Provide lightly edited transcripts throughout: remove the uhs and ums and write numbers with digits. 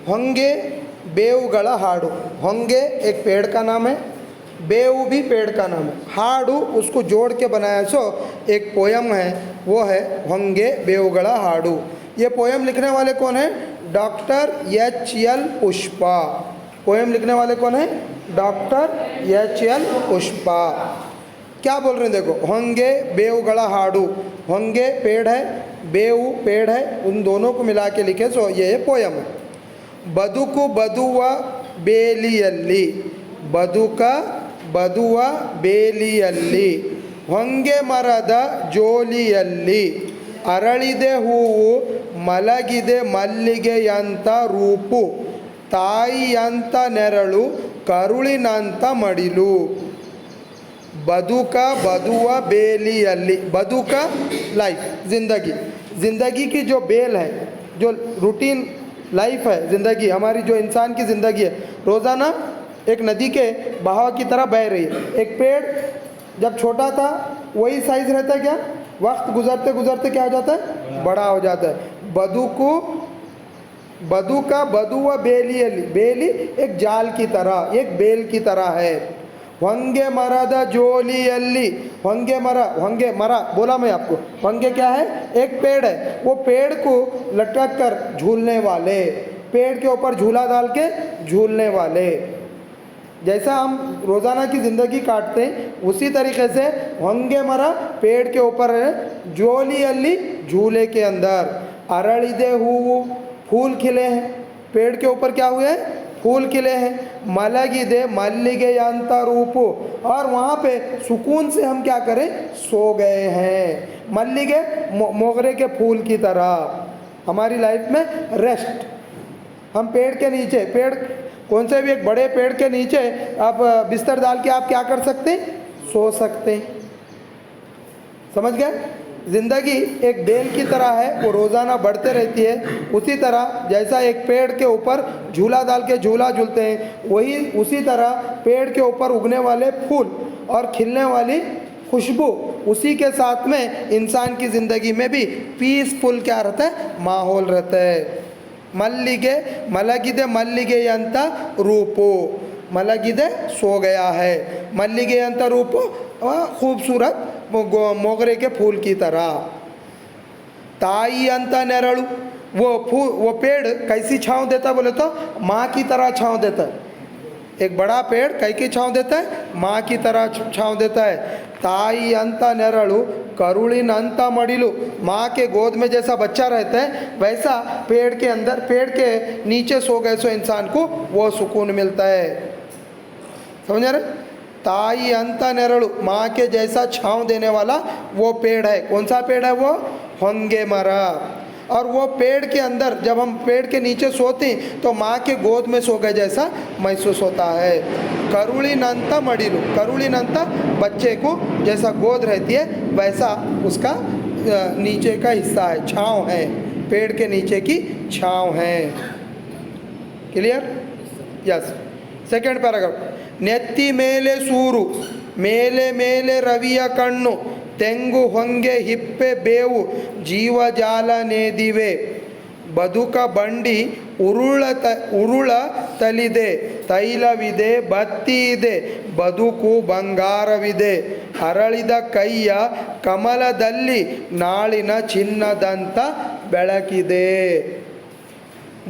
ಹೊಂಗೆ ಬೇವುಗಳ ಹಾಡು। ಹೊಂगे एक पेड़ का नाम है, बेव भी पेड़ का नाम है। हाडू उसको जोड़ के बनाया सो एक पोयम है, वो है ಹೊಂಗೆ ಬೇವುಗಳ हाडू। ये पोयम लिखने वाले कौन है? Doctor H L. पुष्पा। पोयम लिखने वाले कौन है? Doctor H L. पुष्पा। क्या बोल रहे हैं देखो, ಹೊಂಗೆ ಬೇವುಗಳ हाडू। ಹೊಂಗೆ पेड़ है, बेऊ पेड़ है, उन दोनों को मिला के लिखे सो ये पोयम है। ಬದುಕು ಬದುವ ಬೇಲಿಯಲ್ಲಿ, ಬದುಕ ಬದುವ ಬೇಲಿಯಲ್ಲಿ, ಹೊಂಗೆ ಮರದ ಜೋಲಿಯಲ್ಲಿ, ಅರಳಿದೆ ಹೂವು ಮಲಗಿದೆ ಮಲ್ಲಿಗೆಯಂತ ರೂಪು, ತಾಯಿಯಂತ ನೆರಳು ಕರುಳಿನಂತ ಮಡಿಲು। बदुका बदुआ बेलियल्ली, बदुका लाइफ ज़िंदगी, ज़िंदगी की जो बेल है, जो रूटीन लाइफ है, ज़िंदगी हमारी जो इंसान की ज़िंदगी है, रोज़ाना एक नदी के बहाव की तरह बह रही है। एक पेड़ जब छोटा था वही साइज़ रहता है क्या? वक्त गुज़रते गुज़रते क्या हो जाता है? बड़ा हो जाता है। बदुको बदुका बदुआ बेलियल्ली, बेली एक जाल की तरह, एक बेल की तरह है। ಹೊಂಗೆ ಮರದ ಜೋಲಿಯಲ್ಲಿ, ಹೊಂಗೆ ಮರ, ಹೊಂगे मरा बोला मैं आपको, ಹೊಂगे क्या है? एक पेड़ है, वो पेड़ को लटक कर झूलने वाले, पेड़ के ऊपर झूला डाल के झूलने वाले। जैसा हम रोज़ाना की ज़िंदगी काटते हैं उसी तरीके से ಹೊಂಗೆ मर पेड़ के ऊपर है, ಜೋಲಿಯಲ್ಲಿ झूले के अंदर। अरಳಿದೆ हूವು, फूल खिले हैं, पेड़ के ऊपर क्या हुए हैं? फूल खिले हैं। मलगिदे मल्लिಗೆಯಂತ रूप, और वहाँ पे सुकून से हम क्या करें? सो गए हैं। मल्लिगे मोगरे के फूल की तरह हमारी लाइफ में रेस्ट। हम पेड़ के नीचे, पेड़ कौन से भी एक बड़े पेड़ के नीचे आप बिस्तर डाल के आप क्या कर सकते हैं? सो सकते हैं। समझ गए? ज़िंदगी एक बेल की तरह है, वो रोज़ाना बढ़ते रहती है। उसी तरह जैसा एक पेड़ के ऊपर झूला डाल के झूला झूलते हैं, वही उसी तरह पेड़ के ऊपर उगने वाले फूल और खिलने वाली खुशबू, उसी के साथ में इंसान की ज़िंदगी में भी पीसफुल क्या रहता है? माहौल रहता है। मल्लिगे मलगिदे मल्लिಗೆಯಂತ रूपो, मलगिदे सो गया है, मल्लिಗೆಯಂತ रूपो खूबसूरत मोगरे के फूल की तरह। ताई अंत नेरड़ू, वो पेड़ कैसी छाँव देता बोले तो माँ की तरह छाँव देता है। एक बड़ा पेड़ कैसी छाँव देता है? माँ की तरह छाँव देता है। ताई अंत नेरड़ू करुಳಿನ अंत मडिलू, माँ के गोद में जैसा बच्चा रहता है वैसा पेड़ के अंदर, पेड़ के नीचे सो गए सो इंसान को वो सुकून मिलता है। समझ रहे? ताई अंत नेरड़ू, माँ के जैसा छाँव देने वाला वो पेड़ है। कौन सा पेड़ है वो? ಹೊಂಗೆ मर। और वो पेड़ के अंदर जब हम पेड़ के नीचे सोते हैं तो माँ के गोद में सो गए जैसा महसूस होता है। करुಳಿನಂತ मडिलू, करुಳಿನಂತ बच्चे को जैसा गोद रहती है वैसा उसका नीचे का हिस्सा है, छाँव है, पेड़ के नीचे की छाँव है। क्लियर? यस। Second paragraph. ನೆತ್ತಿ ಮೇಲೆ ಸೂರು, ಮೇಲೆ ಮೇಲೆ ರವಿಯ ಕಣ್ಣು, ತೆಂಗು ಹೊಂಗೆ ಹಿಪ್ಪೆ ಬೇವು ಜೀವಜಾಲ ನೇದಿವೆ, ಬದುಕ ಬಂಡಿ ಉರುಳ ತಲಿದೆ, ತೈಲವಿದೆ ಬತ್ತಿ ಇದೆ, ಬದುಕು ಬಂಗಾರವಿದೆ, ಅರಳಿದ ಕೈಯ ಕಮಲದಲ್ಲಿ ನಾಳಿನ ಚಿನ್ನದಂತ ಬೆಳಕಿದೆ।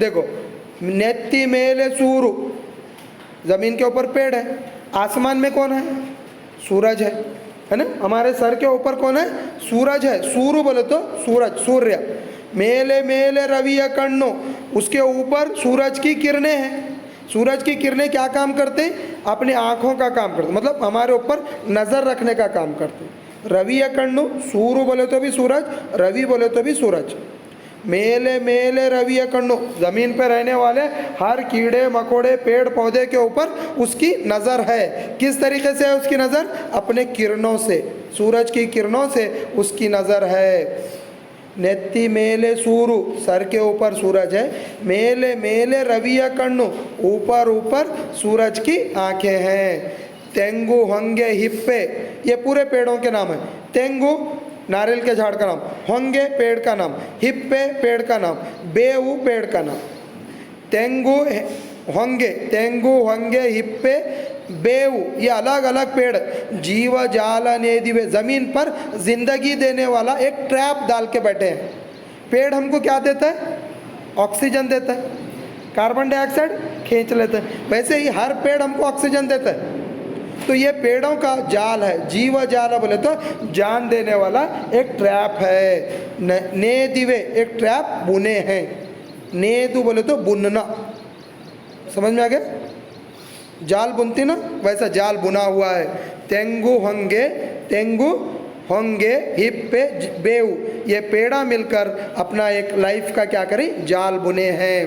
देखो, ನೆತ್ತಿ ಮೇಲೆ सूरु, ज़मीन के ऊपर पेड़ है, आसमान में कौन है? सूरज है ना? हमारे सर के ऊपर कौन है? सूरज है। सूरु बोले तो सूरज, सूर्य। मेले मेले रविय कण्णु, उसके ऊपर सूरज की किरणें हैं। सूरज की किरणें क्या काम करते हैं? अपनी आँखों का काम करते, मतलब हमारे ऊपर नज़र रखने का काम करते। रविय कण्णु, सूरु बोले तो भी सूरज, रवि बोले तो भी सूरज। मेले मेले रविय कण्णु, ज़मीन पर रहने वाले हर कीड़े मकोड़े पेड़ पौधे के ऊपर उसकी नज़र है। किस तरीके से है उसकी नज़र? अपने किरणों से, सूरज की किरणों से उसकी नज़र है। नेत्ति मेले सूरु, सर के ऊपर सूरज है। मेले मेले रविय कण्णु, ऊपर ऊपर सूरज की आँखें हैं। तेंगु ಹೊಂಗೆ हिप्पे, ये पूरे पेड़ों के नाम है। तेंगु नारियल के झाड़ का नाम, ಹೊಂಗೆ पेड़ का नाम, हिप्पे पेड़ का नाम, बेऊ पेड़ का नाम। तेंगु होंगे हिप्पे बेऊ, ये अलग अलग पेड़ जीव जाल नेदिवे, ज़मीन पर जिंदगी देने वाला एक ट्रैप डाल के बैठे हैं। पेड़ हमको क्या देता है? ऑक्सीजन देता है, कार्बन डाइऑक्साइड खींच लेता है। वैसे ही हर पेड़ हमको ऑक्सीजन देता है। तो ये पेड़ों का जाल है, जीव जाल बोले तो जान देने वाला एक ट्रैप है। नेदिवे, एक ट्रैप बुने हैं। नेदु बोले तो बुनना, समझ में आ गया? जाल बुनती ना, वैसा जाल बुना हुआ है। तेंगु होंगे हिप्पे बेऊ, ये पेड़ा मिलकर अपना एक लाइफ का क्या करें? जाल बुने हैं।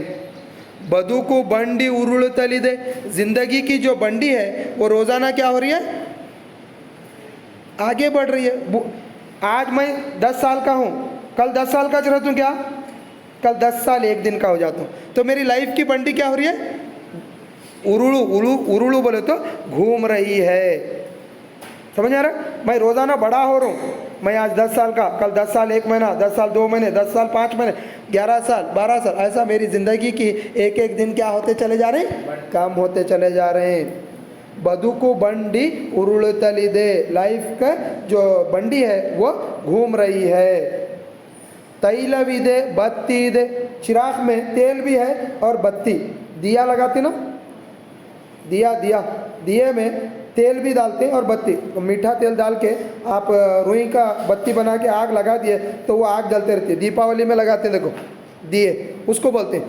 बदुकु बंडी उरुळतलिदे, जिंदगी की जो बंडी है वो रोज़ाना क्या हो रही है? आगे बढ़ रही है। आज मैं 10 साल का हूँ, कल 10 साल का रहता हूँ, क्या कल 10 साल 1 दिन का हो जाता हूँ। तो मेरी लाइफ की बंडी क्या हो रही है? उरुळू बोले तो घूम रही है। समझ आ रहा? मैं रोज़ाना बड़ा हो रहा हूँ। मैं आज 10 साल का, कल 10 साल 1 महीना, 10 साल 2 महीने, 10 साल 5 महीने, 11 साल 12 साल, ऐसा मेरी ज़िंदगी की एक एक दिन क्या होते चले जा रहे हैं? कम होते चले जा रहे हैं। बदुकु बंडी उरुळतलिदे, लाइफ का जो बंडी है वो घूम रही है। तैलविदे बत्ती दे, चिराग में तेल भी है और बत्ती, दिया लगाते ना, दिए में तेल भी डालते हैं और बत्ती, तो मीठा तेल डाल के आप रुई का बत्ती बना के आग लगा दिए तो वो आग जलते रहती है। दीपावली में लगाते हैं, देखो दिए, उसको बोलते हैं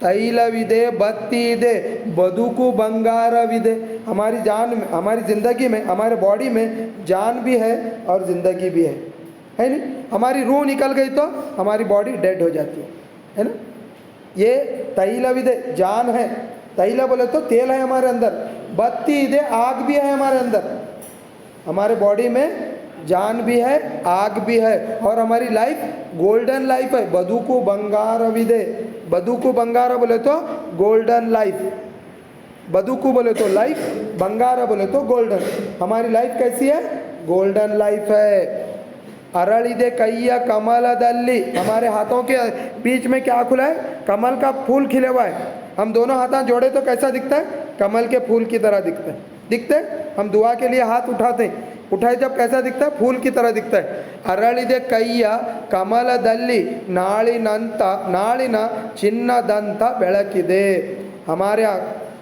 तैलविदे बत्ती दे बदुकु बंगार विदे। हमारी जान में, हमारी ज़िंदगी में, हमारे बॉडी में जान भी है और ज़िंदगी भी है नहीं? हमारी रूह निकल गई तो हमारी बॉडी डेड हो जाती है ना? ये तैलविदे जान है। तैला बोले तो तेल है हमारे अंदर, बत्ती दे आग भी है हमारे अंदर। हमारे बॉडी में जान भी है, आग भी है, और हमारी लाइफ गोल्डन लाइफ है। बदुकु बंगार विदे, बदुकु बंगार बोले तो गोल्डन लाइफ, बदुकु बोले तो लाइफ, बंगार बोले तो गोल्डन। हमारी लाइफ कैसी है? गोल्डन लाइफ है। अरಳಿದೆ ಕೈಯ कमलदल्ली, हमारे हाथों के बीच में क्या खुला है? कमल का फूल खिले हुआ है। हम दोनों हाथ जोड़े तो कैसा दिखता है? कमल के फूल की तरह दिखते हैं। हम दुआ के लिए हाथ उठाते हैं, उठाए जब कैसा दिखता है? फूल की तरह दिखता है। अरಳಿದೆ ಕೈಯ कमलदल्ली नाಳಿನ ಚಿನ್ನದಂತ ಬೆಳಕಿದೆ।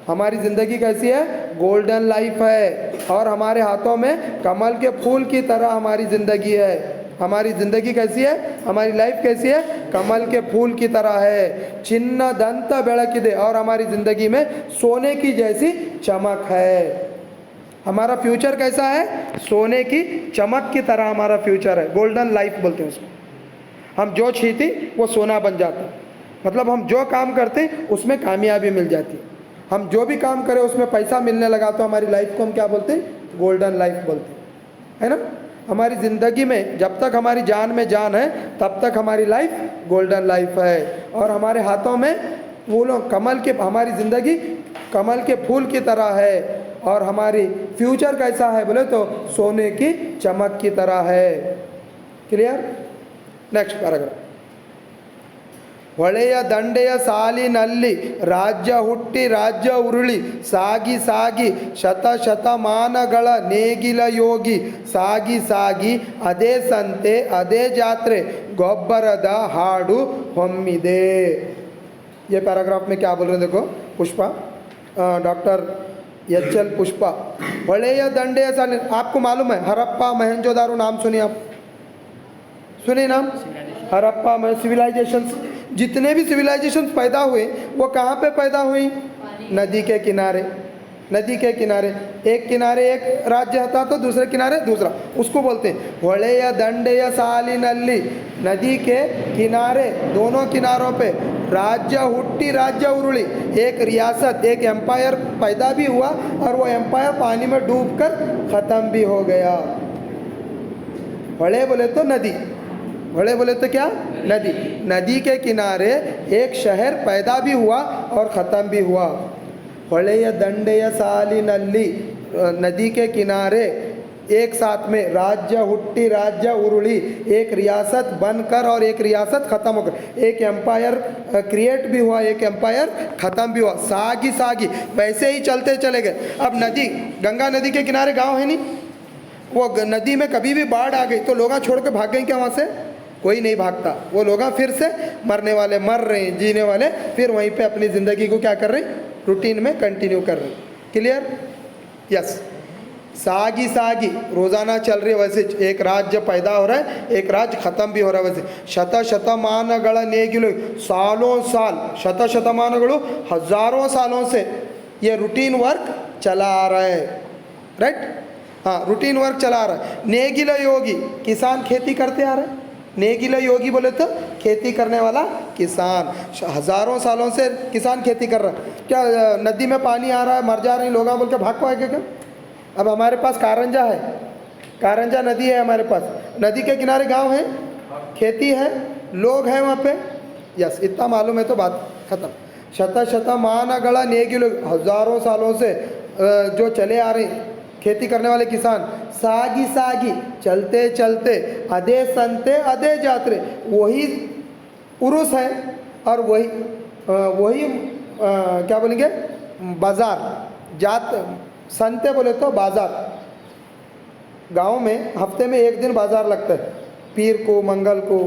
हमारी ज़िंदगी कैसी है? गोल्डन लाइफ है, और हमारे हाथों में कमल के फूल की तरह हमारी ज़िंदगी है। हमारी ज़िंदगी कैसी है? हमारी लाइफ कैसी है? कमल के फूल की तरह है। चिन्नदंत बेಳಕಿದೆ, और हमारी ज़िंदगी में सोने की जैसी चमक है। हमारा फ्यूचर कैसा है? सोने की चमक की तरह हमारा फ्यूचर है। गोल्डन लाइफ बोलते हैं उसको। हम जो छीती वो सोना बन जाता है, मतलब हम जो काम करते उसमें कामयाबी मिल जाती है। हम जो भी काम करें उसमें पैसा मिलने लगा तो हमारी लाइफ को हम क्या बोलते हैं? गोल्डन लाइफ बोलते हैं, है ना? हमारी ज़िंदगी में जब तक हमारी जान में जान है तब तक हमारी लाइफ गोल्डन लाइफ है, और हमारे हाथों में फूलों कमल के, हमारी ज़िंदगी कमल के फूल की तरह है, और हमारी फ्यूचर कैसा है बोले तो सोने की चमक की तरह है। क्लियर? Next paragraph. ಹೊಳೆಯ ದಂಡೆಯ ಸಾಲಿನಲ್ಲಿ ರಾಜ್ಯ ಹುಟ್ಟಿ ರಾಜ್ಯ ಉರುಳಿ ಸಾಗಿ ಸಾಗಿ ಶತಶತಮಾನಗಳ ನೇಗಿಲ ಯೋಗಿ ಸಾಗಿ ಸಾಗಿ ಅದೇ ಸಂತೆ ಅದೇ ಜಾತ್ರೆ ಗೊಬ್ಬರದ ಹಾಡು ಹೊಮ್ಮಿದೆ। ये पैराग्राफ में क्या बोल रहे हैं देखो, पुष्पा, डॉक्टर एच.एल. पुष्पा। ಹೊಳೆಯ ದಂಡೆಯ ಸಾಲಿ, आपको मालूम है हरप्पा मोहनजोदारो नाम सुनिए आप? सुनिए नाम? हरप्पा में सिविलाइजेशंस, जितने भी सिविलाइजेशंस पैदा हुए वो कहाँ पे पैदा हुई? नदी के किनारे। नदी के किनारे, एक किनारे एक राज्य था तो दूसरे किनारे दूसरा, उसको बोलते हैं ಹೊಳೆಯ ದಂಡೆಯ ಸಾಲಿನಲ್ಲಿ, नदी के किनारे, दोनों किनारों पे राज्य हुट्टी राज्य उरुली, एक रियासत, एक एम्पायर पैदा भी हुआ, और वो एम्पायर पानी में डूबकर ख़त्म भी हो गया। ಹೊಳೆ बोले तो नदी, ಹೊಳೆ बोले तो क्या? नदी। नदी के किनारे एक शहर पैदा भी हुआ और ख़त्म भी हुआ। ಹೊಳೆಯ ದಂಡೆಯ ಸಾಲಿನಲ್ಲಿ, नदी के किनारे एक साथ में, राज्य हुट्टी राज्य उरुड़ी, एक रियासत बनकर और एक रियासत ख़त्म होकर, एक एम्पायर क्रिएट भी हुआ, एक एम्पायर ख़त्म भी हुआ, सागी सागी वैसे ही चलते चले गए। अब नदी, गंगा नदी के किनारे गांव है नहीं, वो नदी में कभी भी बाढ़ आ गई तो लोग छोड़ के भाग गए क्या वहाँ से? कोई नहीं भागता। वो लोग फिर से मरने वाले मर रहे हैं, जीने वाले फिर वहीं पे अपनी ज़िंदगी को क्या कर रहे हैं? रूटीन में कंटिन्यू कर रहे हैं। क्लियर? यस। सागी सागी रोज़ाना चल रही है, वैसे एक राज्य पैदा हो रहा है, एक राज्य ख़त्म भी हो रहा है। वैसे शतशतमानಗಳ ನೇಗಿಲು, सालों साल, शतशतमानಗಳು हज़ारों सालों से ये रूटीन वर्क चला आ रहा है। राइट? हाँ, रूटीन वर्क चला आ रहा है। नेगिल योगी, किसान खेती करते आ रहे हैं। नेगिल योगी बोले तो खेती करने वाला किसान, हज़ारों सालों से किसान खेती कर रहा है। क्या नदी में पानी आ रहा है, मर जा रहे हैं लोग बोल के भाग पाएंगे क्या? अब हमारे पास कारंजा है, कारंजा नदी है हमारे पास, नदी के किनारे गांव है, खेती है, लोग हैं वहाँ पे। यस, इतना मालूम है तो बात ख़त्म। शतशतमानಗಳ ನೇಗಿಲು, हज़ारों सालों से जो चले आ रहे हैं खेती करने वाले किसान, सागी सागी चलते चलते, अदे संते अदे जात्रे, वही उरुस है और वही क्या बोलेंगे, बाज़ार। जात संते बोले तो बाज़ार, गांव में हफ्ते में एक दिन बाज़ार लगता है, पीर को, मंगल को,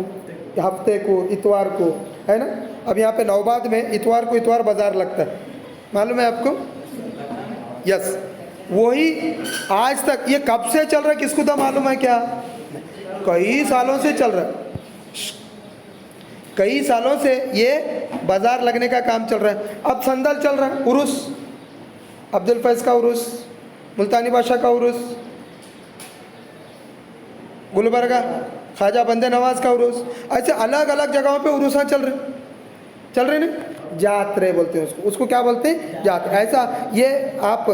हफ्ते को, इतवार को, है ना। अब यहाँ पे नौबाद में इतवार को इतवार बाज़ार लगता है, मालूम है आपको? यस, वही आज तक। ये कब से चल रहा है किसको तो मालूम है क्या? कई सालों से चल रहा है, कई सालों से ये बाज़ार लगने का काम चल रहा है। अब संदल चल रहा है, उरुस, अब्दुल फैज़ का उरुस, मुल्तानी बादशाह का उरुस, गुलबर्गा ख्वाजा बंदे नवाज का उरुस, ऐसे अलग अलग जगहों पे उरुसा चल रहे ना, जात्रे बोलते हैं उसको क्या बोलते हैं? जात्रा। ऐसा ये आप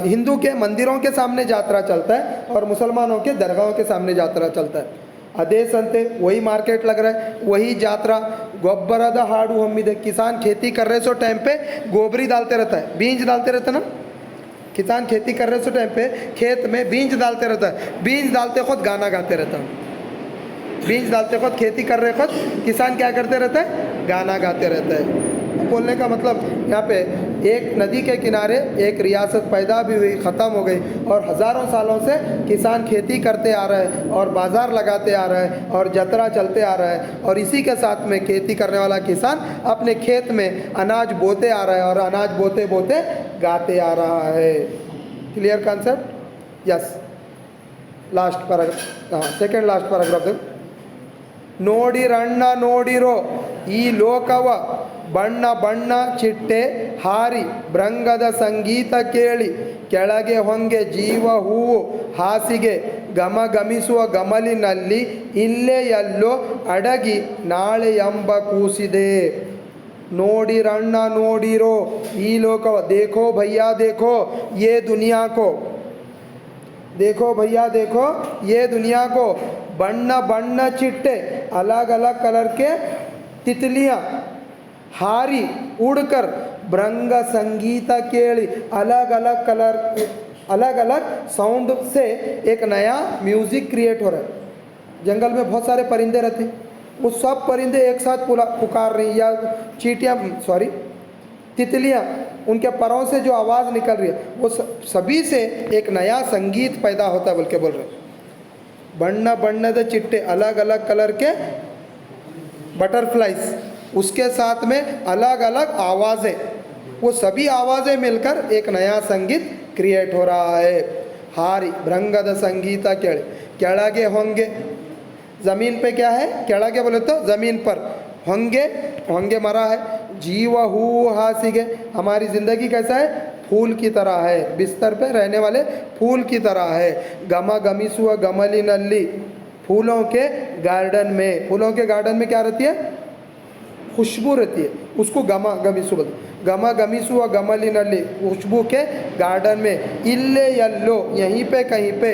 हिंदू के मंदिरों के सामने यात्रा चलता है और मुसलमानों के दरगाहों के सामने यात्रा चलता है। अदे संते वही मार्केट लग रहा है, वही यात्रा। गोब्बರದ हाड़ू हम्मिदे, किसान खेती कर रहे सो टाइम पे गोबरी डालते रहता है, बीज डालते रहता ना। किसान खेती कर रहे सो टाइम पे खेत में बीज डालते रहता है, बीज डालते खुद गाना गाते रहता है। बीज डालते खुद, खेती कर रहे खुद किसान क्या करते रहता है? गाना गाते रहता है। बोलने का मतलब यहाँ पे एक नदी के किनारे एक रियासत पैदा भी हुई, ख़त्म हो गई, और हज़ारों सालों से किसान खेती करते आ रहा है और बाज़ार लगाते आ रहा है और जतरा चलते आ रहा है, और इसी के साथ में खेती करने वाला किसान अपने खेत में अनाज बोते आ रहा है और अनाज बोते बोते गाते आ रहा है। Clear concept? Yes. Last paragraph, हाँ, सेकेंड लास्ट पैराग्राफ। ನೋಡಿರಣ್ಣ ನೋಡಿರೋ ಈ ಲೋಕವ, ಬಣ್ಣ ಬಣ್ಣ ಚಿಟ್ಟೆ ಹಾರಿ ಭೃಂಗದ ಸಂಗೀತ ಕೇಳಿ, ಕೆಳಗೆ ಹೊಂಗೆ ಜೀವ ಹೂವು ಹಾಸಿಗೆ ಗಮ ಗಮಿಸುವ ಗಮಲಿನಲ್ಲಿ, ಇಲ್ಲೇ ಎಲ್ಲೋ ಅಡಗಿ ನಾಳೆ ಎಂಬ ಕೂಸಿದೆ। ನೋಡಿರಣ್ಣ ನೋಡಿರೋ ಈ ಲೋಕವ, देखो भैया देखो ये दुनिया को, देखो भैया देखो ये दुनिया को, बन्न बन्न चिट्टे अलग अलग कलर के तितलियाँ हारी उड़कर, भृंग संगीत केली, अलग अलग कलर, अलग अलग साउंड से एक नया म्यूज़िक क्रिएट हो रहा है। जंगल में बहुत सारे परिंदे रहते हैं, वो सब परिंदे एक साथ पुकार रही, या चींटियाँ, सॉरी तितलियाँ, उनके परों से जो आवाज़ निकल रही है वो सभी से एक नया संगीत पैदा होता है बोल के बोल रहे हैं। बन्न बन्नद चिट्टे, अलग अलग कलर के बटरफ्लाइज, उसके साथ में अलग अलग आवाज़ें, वो सभी आवाज़ें मिलकर एक नया संगीत क्रिएट हो रहा है। हारी भृंगद संगीता केळे, केळगे होंगे, ज़मीन पे क्या है? केळगे बोले तो ज़मीन पर, होंगे होंगे मरा है, जीव हू हासिगे, हमारी ज़िंदगी कैसा है? फूल की तरह है, बिस्तर पे रहने वाले फूल की तरह है। गमा गमिसुआ गमली नल्ली, फूलों के गार्डन में, फूलों के गार्डन में क्या रहती है? खुशबू रहती है, उसको गमा गमिसु बोलते। गमा गमिसुआ गमली नल्ली, खुशबू के गार्डन में, इल्ले यल्लो, यहीं पे कहीं पे,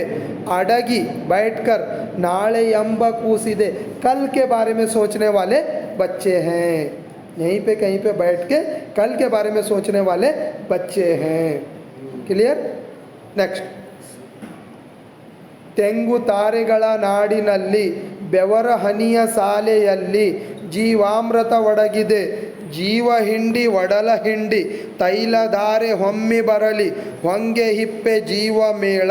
अडगी बैठकर, नाले यंब कूसीदे, कल के बारे में सोचने वाले बच्चे हैं। यहीं पे कहीं पे बैठ के कल के बारे में सोचने वाले बच्चे हैं। क्लियर? नेक्स्ट। ತೆಂಗು ತಾರೆಗಳ ನಾಡಿನಲ್ಲಿ ಬೆವರ ಹನಿಯ ಸಾಲೆಯಲ್ಲಿ ಜೀವಾಮೃತ ಒಡಗಿದೆ ಜೀವ ಹಿಂಡಿ ಒಡಲ ಹಿಂಡಿ ತೈಲಧಾರೆ ಹೊಮ್ಮಿ ಬರಲಿ ಹೊಂಗೆ ಹಿಪ್ಪೆ ಜೀವ ಮೇಳ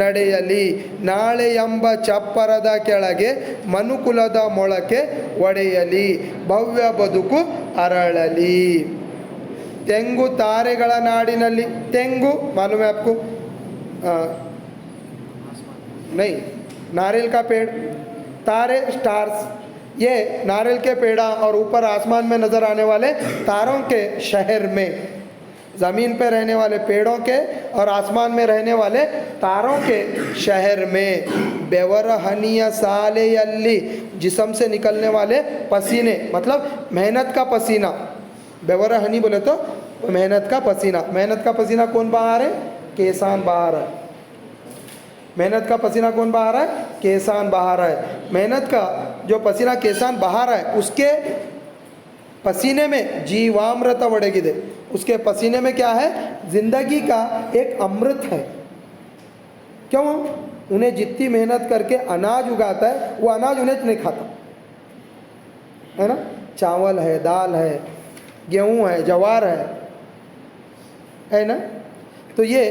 ನಡೆಯಲಿ ನಾಳೆ ಎಂಬ ಚಪ್ಪರದ ಕೆಳಗೆ ಮನುಕುಲದ ಮೊಳಕೆ ಒಡೆಯಲಿ ಭವ್ಯ ಬದುಕು ಅರಳಲಿ. ತೆಂಗು ತಾರೆಗಳ ನಾಡಿನಲ್ಲಿ, ತೆಂಗು मालूम है आपको? नहीं, नारियल का पेड़, तारे स्टार्स, ये नारियल के पेड़ा और ऊपर आसमान में नज़र आने वाले तारों के शहर में, ज़मीन पे रहने वाले पेड़ों के और आसमान में रहने वाले तारों के शहर में बेवर हनिया साले यल्ली, जिस्म से निकलने वाले पसीने, मतलब मेहनत का पसीना. बेवर हनी बोले तो मेहनत का पसीना. मेहनत का पसीना कौन बहा रहे? किसान बहा रहा है. मेहनत का पसीना कौन बहा रहा है? किसान बहा रहा है. मेहनत का जो पसीना किसान बहा रहा है उसके पसीने में जीवामृत ಒಡಗಿದೆ. उसके पसीने में क्या है? जिंदगी का एक अमृत है. क्यों? उन्हें जितनी मेहनत करके अनाज उगाता है वो अनाज उन्हें नहीं खाता है ना. चावल है, दाल है, गेहूँ है, जवार है ना. तो ये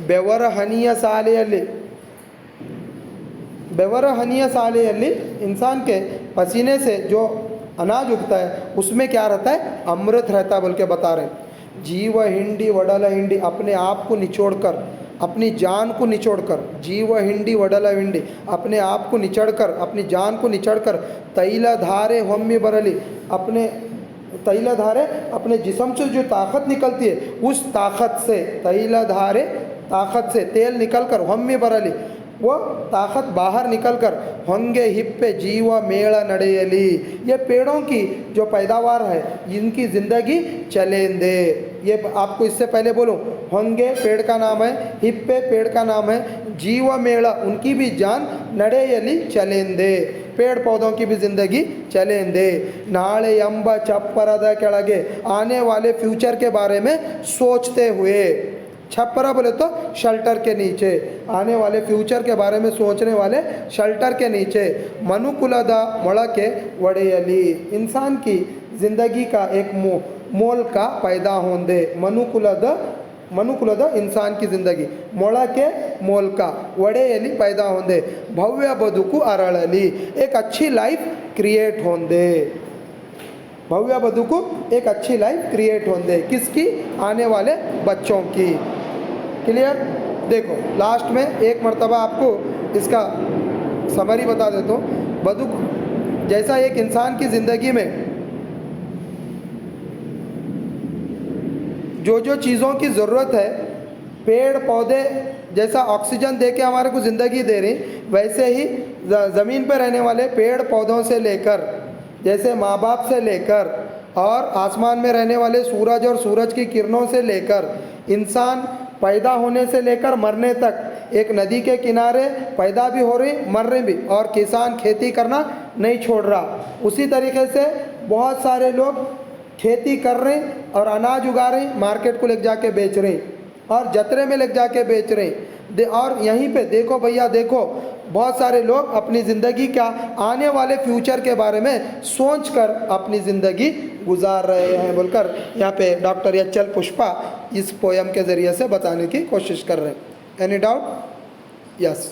बेवर हनिया सालेಯಲ್ಲಿ, बेवर हनिया सालेಯಲ್ಲಿ इंसान के पसीने से जो अनाज उगता है उसमें क्या रहता है? अमृत रहता है बोल के बता रहे हैं. जीव हिंडी वडल हिंडी, अपने आप को निचोड़कर, अपनी जान को निचोड़कर, जीव हिंडी वडल हिंडी, अपने आप को निचड़कर, अपनी जान को निचड़कर, तैलधारे होम्मी बरली, अपने तैलधारे अपने जिस्म से जो ताकत निकलती है उस ताकत से, तैलधारे ताकत से तेल निकलकर होम्मी बरली, वो ताकत बाहर निकलकर होंगे हिप्पे जीवा मेला ನಡೆಯಲಿ. ये पेड़ों की जो पैदावार है इनकी ज़िंदगी चलेंदे. ये आपको इससे पहले बोलूँ, होंगे पेड़ का नाम है, हिप्पे पेड़ का नाम है, जीवा मेला उनकी भी जान ನಡೆಯಲಿ चलेंदे, पेड़ पौधों की भी ज़िंदगी चलेंदे. नाले ಎಂಬ ಚಪ್ಪರದ ಕೆಳಗೆ, आने वाले फ्यूचर के बारे में सोचते हुए, छप्परा बोले तो शेल्टर के नीचे, आने वाले फ्यूचर के बारे में सोचने वाले शेल्टर के नीचे मनुकुलद ಮೊಳಕೆ ಒಡೆಯಲಿ, इंसान की ज़िंदगी का एक मोल का पैदा होंदे. मनुकुलद इंसान की ज़िंदगी ಮೊಳಕೆ मोल का ಒಡೆಯಲಿ पैदा होंदे. भव्य बदुकु अरळली, एक अच्छी लाइफ क्रिएट होंदे. भव्य बदुकु एक अच्छी लाइफ क्रिएट होंदे. किसकी? आने वाले बच्चों की. क्लियर? देखो लास्ट में एक मर्तबा आपको इसका समरी बता देता हूँ. बदुक जैसा एक इंसान की ज़िंदगी में जो जो चीज़ों की ज़रूरत है, पेड़ पौधे जैसा ऑक्सीजन दे के हमारे को ज़िंदगी दे रही, वैसे ही ज़मीन पर रहने वाले पेड़ पौधों से लेकर, जैसे माँ बाप से लेकर और आसमान में रहने वाले सूरज और सूरज की किरणों से लेकर, इंसान पैदा होने से लेकर मरने तक एक नदी के किनारे पैदा भी हो रही, मर रही भी, और किसान खेती करना नहीं छोड़ रहा. उसी तरीके से बहुत सारे लोग खेती कर रहे और अनाज उगा रहे, मार्केट को ले जाके बेच रहे और जतरे में ले जाके बेच रहे. और यहीं पे देखो भैया, देखो बहुत सारे लोग अपनी ज़िंदगी का आने वाले फ्यूचर के बारे में सोचकर अपनी ज़िंदगी गुजार रहे हैं बोलकर यहाँ पे डॉक्टर एच.एल. पुष्पा इस पोयम के ज़रिए से बताने की कोशिश कर रहे हैं. Any doubt? यस.